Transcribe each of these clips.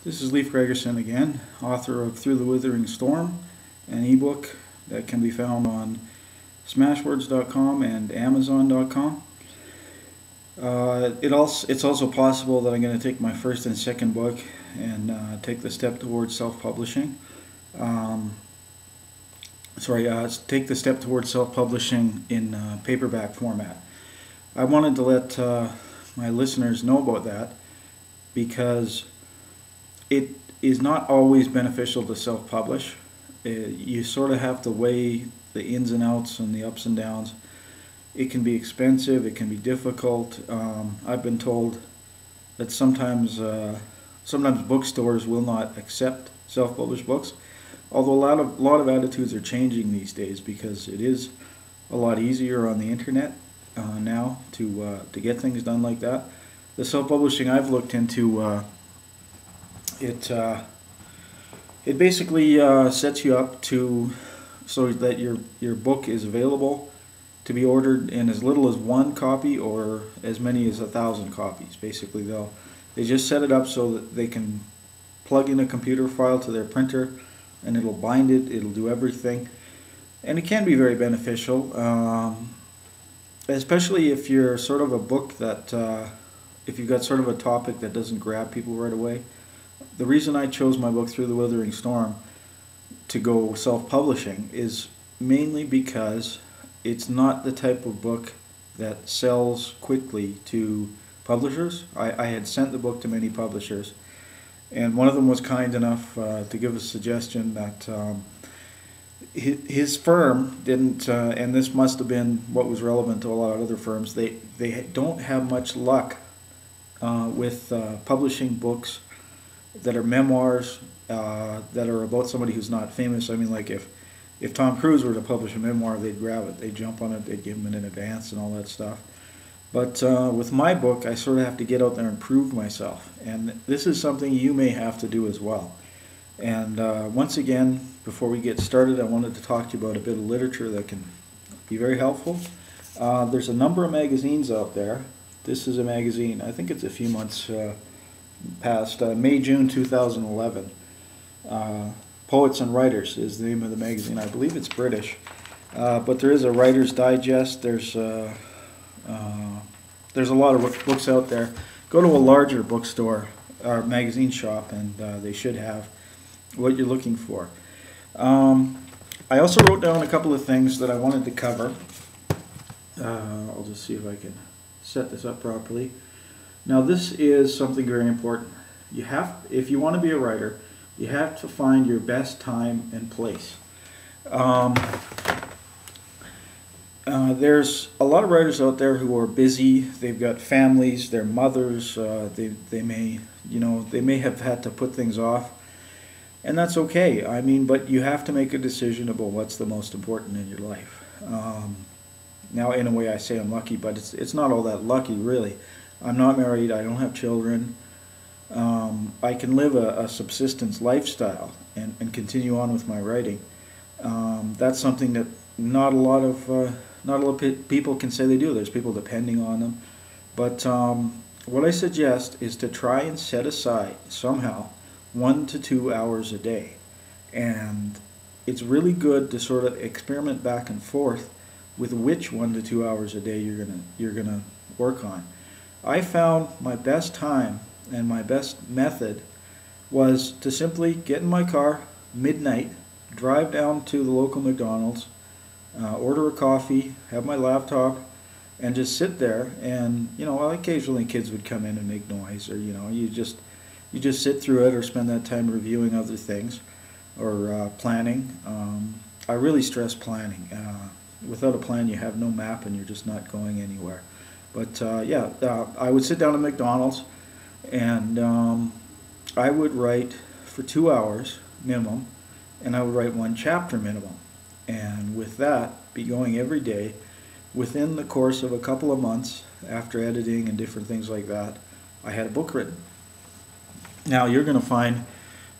This is Leif Gregerson again, author of Through the Withering Storm, an ebook that can be found on smashwords.com and amazon.com. It's also possible that I'm going to take my first and second book and take the step towards self-publishing. Take the step towards self-publishing in paperback format. I wanted to let my listeners know about that because it is not always beneficial to self-publish. You sort of have to weigh the ins and outs and the ups and downs. It can be expensive, it can be difficult. I've been told that sometimes bookstores will not accept self-published books, although a lot of attitudes are changing these days because it is a lot easier on the internet now to get things done like that. The self-publishing I've looked into, it basically sets you up so that your book is available to be ordered in as little as one copy or as many as 1,000 copies. Basically, they just set it up so that they can plug in a computer file to their printer and it'll bind it, it'll do everything. And it can be very beneficial, especially if you're sort of a book that, if you've got sort of a topic that doesn't grab people right away. The reason I chose my book Through the Withering Storm to go self-publishing is mainly because it's not the type of book that sells quickly to publishers. I had sent the book to many publishers, and one of them was kind enough to give a suggestion that his firm didn't, and this must have been what was relevant to a lot of other firms, they don't have much luck with publishing books that are memoirs that are about somebody who's not famous. I mean, like if Tom Cruise were to publish a memoir, they'd grab it, they'd jump on it, they'd give him it in advance and all that stuff. But with my book, I sort of have to get out there and prove myself, and this is something you may have to do as well. And once again, before we get started, I wanted to talk to you about a bit of literature that can be very helpful. There's a number of magazines out there. This is a magazine, I think it's a few months past, May, June 2011. Poets and Writers is the name of the magazine. I believe it's British. But there is a Writer's Digest. There's a lot of books out there. Go to a larger bookstore or magazine shop and they should have what you're looking for. I also wrote down a couple of things that I wanted to cover. I'll just see if I can set this up properly. Now this is something very important. If you want to be a writer, you have to find your best time and place. There's a lot of writers out there who are busy. They've got families, they're mothers. They may have had to put things off, and that's okay. I mean, but you have to make a decision about what's the most important in your life. Now, in a way, I say I'm lucky, but it's not all that lucky, really. I'm not married. I don't have children. I can live a subsistence lifestyle and continue on with my writing. That's something that not a lot of people can say they do. There's people depending on them. But what I suggest is to try and set aside somehow 1 to 2 hours a day. And it's really good to sort of experiment back and forth with which 1 to 2 hours a day you're gonna work on. I found my best time and my best method was to simply get in my car midnight, drive down to the local McDonald's, order a coffee, have my laptop, and just sit there. And occasionally kids would come in and make noise, or you just sit through it or spend that time reviewing other things or planning. I really stress planning. Without a plan, you have no map and you're just not going anywhere. But I would sit down at McDonald's and I would write for 2 hours minimum, and I would write 1 chapter minimum. And with that, be going every day. Within the course of a couple of months, after editing and different things like that, I had a book written. Now you're going to find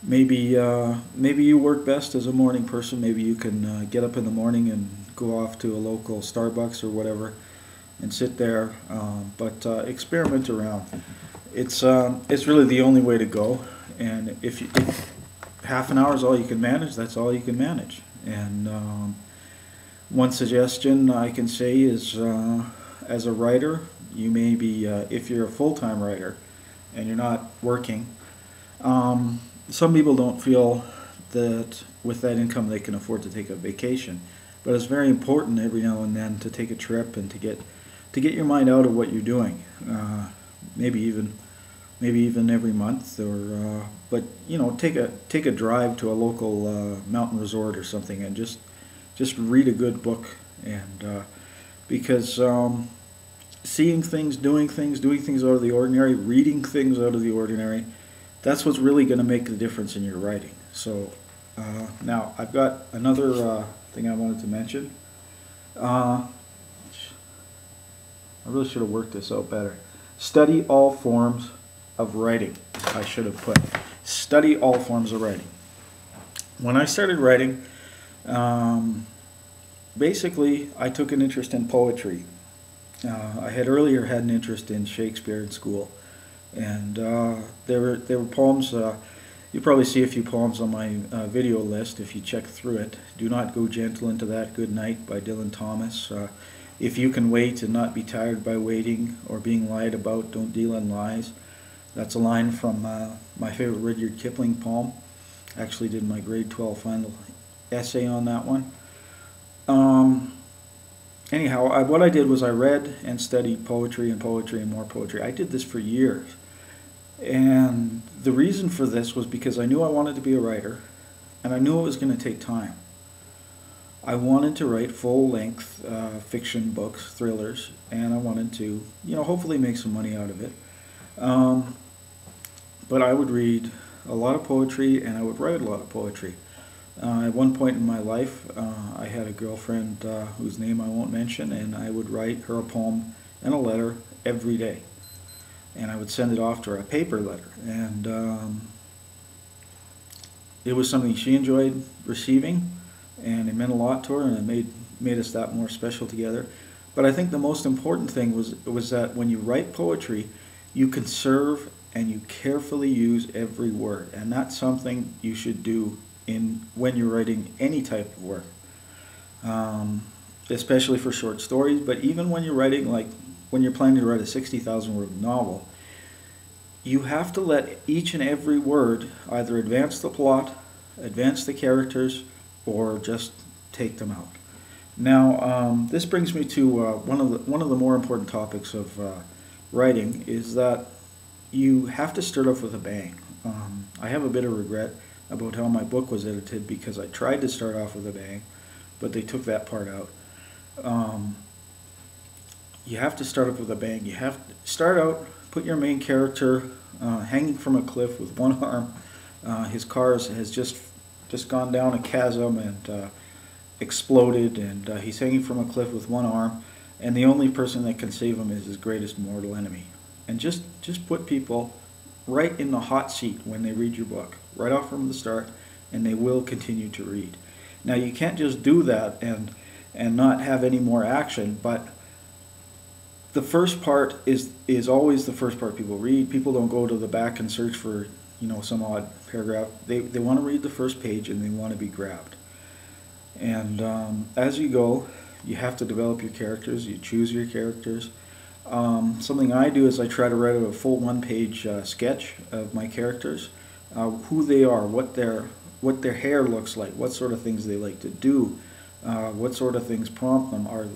maybe you work best as a morning person. Maybe you can get up in the morning and go off to a local Starbucks or whatever and sit there, but experiment around. It's really the only way to go, And if half an hour is all you can manage, that's all you can manage. And one suggestion I can say is, as a writer, you may be, if you're a full-time writer and you're not working, some people don't feel that with that income they can afford to take a vacation. But it's very important every now and then to take a trip and to get your mind out of what you're doing. Maybe even every month, or but you know, take a drive to a local mountain resort or something, and just read a good book. And because seeing things, doing things out of the ordinary, reading things out of the ordinary, that's what's really going to make the difference in your writing. So now I've got another thing I wanted to mention. I really should have worked this out better. Study all forms of writing. I should have put study all forms of writing. When I started writing, basically I took an interest in poetry. I had earlier had an interest in Shakespeare in school, and there were poems. You probably see a few poems on my video list if you check through it. Do Not Go Gentle Into That Good Night by Dylan Thomas. If You Can Wait and Not Be Tired by Waiting or Being Lied About, Don't Deal in Lies. That's a line from my favorite Rudyard Kipling poem. Actually did my grade 12 final essay on that one. Anyhow, what I did was I read and studied poetry and more poetry. I did this for years. And the reason for this was because I knew I wanted to be a writer, and I knew it was going to take time. I wanted to write full-length fiction books, thrillers, and I wanted to, you know, hopefully make some money out of it. But I would read a lot of poetry, and I would write a lot of poetry. At one point in my life, I had a girlfriend whose name I won't mention, and I would write her a poem and a letter every day. And I would send it off to her, a paper letter. And it was something she enjoyed receiving, and it meant a lot to her, and it made us that more special together. But I think the most important thing was that when you write poetry, you conserve and you carefully use every word. And that's something you should do when you're writing any type of work, especially for short stories. But even when you're writing, like when you're planning to write a 60,000 word novel, you have to let each and every word either advance the plot, advance the characters, or just take them out. Now, this brings me to one of the more important topics of writing, is that you have to start off with a bang. I have a bit of regret about how my book was edited, because I tried to start off with a bang, but they took that part out. You have to start off with a bang. You have to start out, put your main character hanging from a cliff with one arm. His car has just gone down a chasm and exploded, and he's hanging from a cliff with one arm, and the only person that can save him is his greatest mortal enemy. And just put people right in the hot seat when they read your book, right off from the start, and they will continue to read. Now, you can't just do that and not have any more action, but the first part is always the first part people read. People don't go to the back and search for, you know, some odd paragraph. They want to read the first page, and they want to be grabbed. And as you go, you have to develop your characters. You choose your characters. Something I do is I try to write a full one-page sketch of my characters, who they are, what their hair looks like, what sort of things they like to do, what sort of things prompt them. Are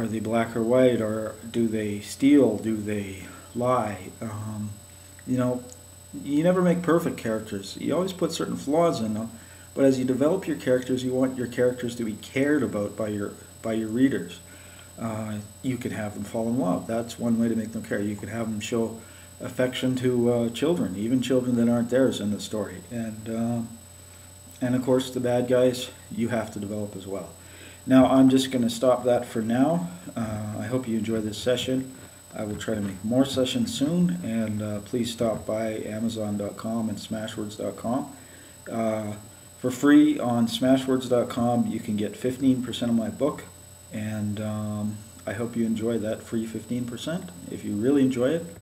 they black or white, or do they steal? Do they lie? You know, you never make perfect characters. You always put certain flaws in them. But as you develop your characters, you want your characters to be cared about by your readers. You can have them fall in love. That's one way to make them care. You can have them show affection to children, even children that aren't theirs in the story. And of course, the bad guys, you have to develop as well. Now, I'm just going to stop that for now. I hope you enjoy this session. I will try to make more sessions soon, and please stop by Amazon.com and Smashwords.com. For free on Smashwords.com, you can get 15% of my book, and I hope you enjoy that free 15%. If you really enjoy it,